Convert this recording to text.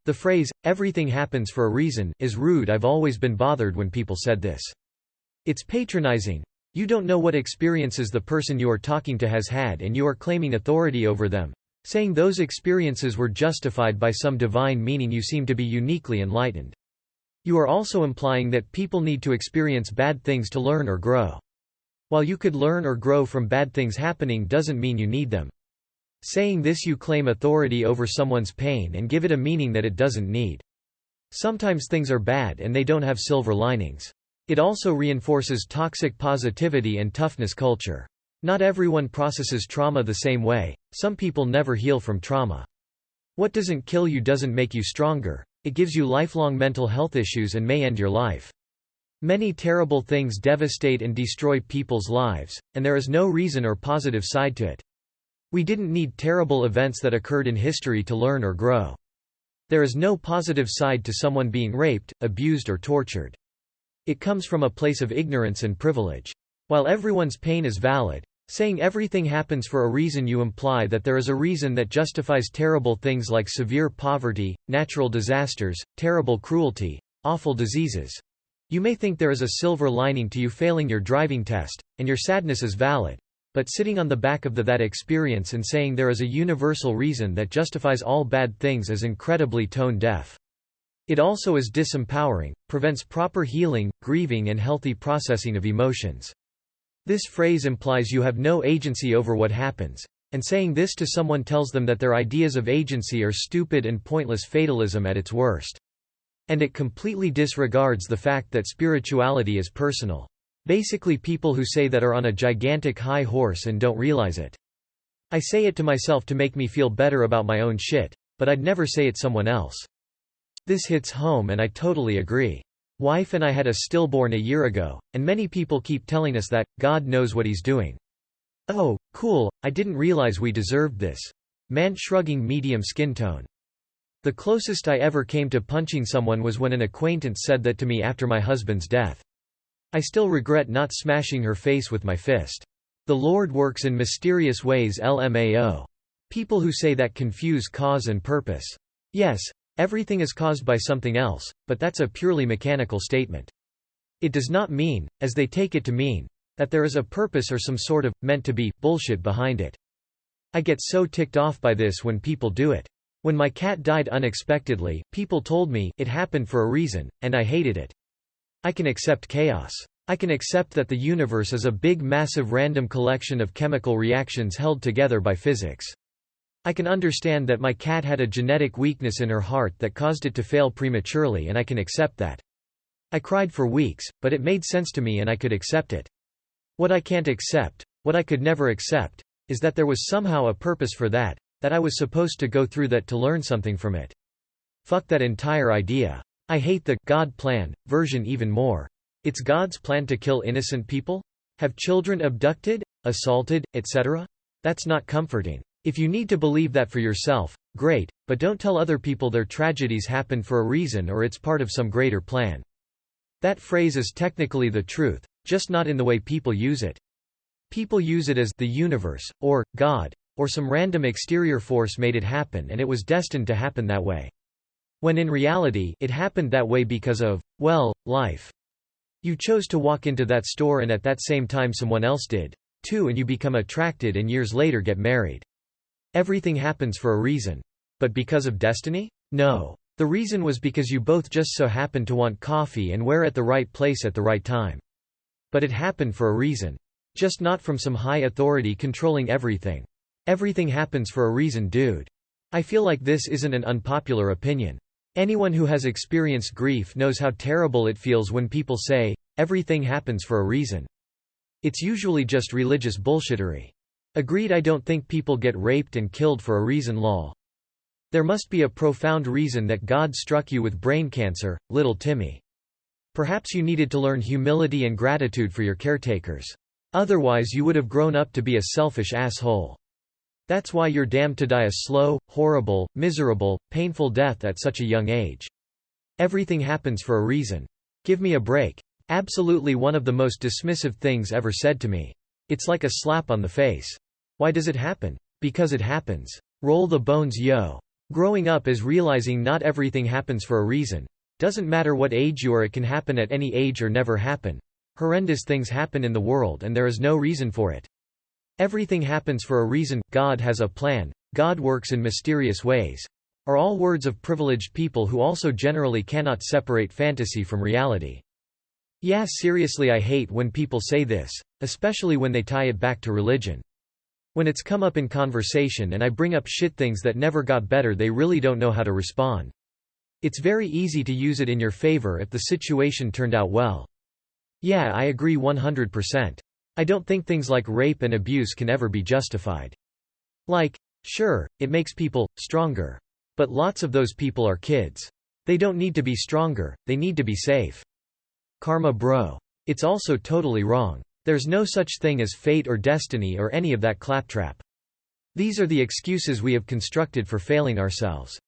The phrase, "everything happens for a reason," is rude. I've always been bothered when people said this. It's patronizing. You don't know what experiences the person you are talking to has had and you are claiming authority over them, saying those experiences were justified by some divine meaning. You seem to be uniquely enlightened. You are also implying that people need to experience bad things to learn or grow. While you could learn or grow from bad things happening doesn't mean you need them. Saying this, you claim authority over someone's pain and give it a meaning that it doesn't need. Sometimes things are bad and they don't have silver linings. It also reinforces toxic positivity and toughness culture. Not everyone processes trauma the same way. Some people never heal from trauma. What doesn't kill you doesn't make you stronger. It gives you lifelong mental health issues and may end your life. Many terrible things devastate and destroy people's lives, and there is no reason or positive side to it. We didn't need terrible events that occurred in history to learn or grow. There is no positive side to someone being raped, abused or tortured. It comes from a place of ignorance and privilege. While everyone's pain is valid, saying everything happens for a reason, you imply that there is a reason that justifies terrible things like severe poverty, natural disasters, terrible cruelty, awful diseases. You may think there is a silver lining to you failing your driving test, and your sadness is valid. But sitting on the back of that experience and saying there is a universal reason that justifies all bad things is incredibly tone-deaf. It also is disempowering, prevents proper healing, grieving and healthy processing of emotions. This phrase implies you have no agency over what happens, and saying this to someone tells them that their ideas of agency are stupid and pointless fatalism at its worst. And it completely disregards the fact that spirituality is personal. Basically, people who say that are on a gigantic high horse and don't realize it. I say it to myself to make me feel better about my own shit, but I'd never say it someone else. This hits home and I totally agree. Wife and I had a stillborn a year ago, and many people keep telling us that God knows what he's doing. Oh, cool, I didn't realize we deserved this. Man shrugging, medium skin tone. The closest I ever came to punching someone was when an acquaintance said that to me after my husband's death. I still regret not smashing her face with my fist. The Lord works in mysterious ways. LMAO. People who say that confuse cause and purpose. Yes, everything is caused by something else, but that's a purely mechanical statement. It does not mean, as they take it to mean, that there is a purpose or some sort of, meant to be, bullshit behind it. I get so ticked off by this when people do it. When my cat died unexpectedly, people told me it happened for a reason, and I hated it. I can accept chaos. I can accept that the universe is a big massive random collection of chemical reactions held together by physics. I can understand that my cat had a genetic weakness in her heart that caused it to fail prematurely, and I can accept that. I cried for weeks, but it made sense to me and I could accept it. What I can't accept, what I could never accept, is that there was somehow a purpose for that I was supposed to go through that to learn something from it. Fuck that entire idea. I hate the God plan version even more. It's God's plan to kill innocent people? Have children abducted, assaulted, etc.? That's not comforting. If you need to believe that for yourself, great, but don't tell other people their tragedies happened for a reason or it's part of some greater plan. That phrase is technically the truth, just not in the way people use it. People use it as the universe, or God, or some random exterior force made it happen and it was destined to happen that way. When in reality, it happened that way because of, well, life. You chose to walk into that store and at that same time someone else did, too, and you become attracted and years later get married. Everything happens for a reason. But because of destiny? No. The reason was because you both just so happened to want coffee and were at the right place at the right time. But it happened for a reason. Just not from some high authority controlling everything. Everything happens for a reason, dude. I feel like this isn't an unpopular opinion. Anyone who has experienced grief knows how terrible it feels when people say, everything happens for a reason. It's usually just religious bullshittery. Agreed. I don't think people get raped and killed for a reason, lol. There must be a profound reason that God struck you with brain cancer, little Timmy. Perhaps you needed to learn humility and gratitude for your caretakers. Otherwise you would have grown up to be a selfish asshole. That's why you're damned to die a slow, horrible, miserable, painful death at such a young age. Everything happens for a reason. Give me a break. Absolutely one of the most dismissive things ever said to me. It's like a slap on the face. Why does it happen? Because it happens. Roll the bones, yo. Growing up is realizing not everything happens for a reason. Doesn't matter what age you are, it can happen at any age or never happen. Horrendous things happen in the world and there is no reason for it. Everything happens for a reason, God has a plan, God works in mysterious ways, are all words of privileged people who also generally cannot separate fantasy from reality. Yeah, seriously, I hate when people say this, especially when they tie it back to religion. When it's come up in conversation and I bring up shit things that never got better, they really don't know how to respond. It's very easy to use it in your favor if the situation turned out well. Yeah, I agree 100%. I don't think things like rape and abuse can ever be justified. Like, sure, it makes people stronger. But lots of those people are kids. They don't need to be stronger, they need to be safe. Karma bro. It's also totally wrong. There's no such thing as fate or destiny or any of that claptrap. These are the excuses we have constructed for failing ourselves.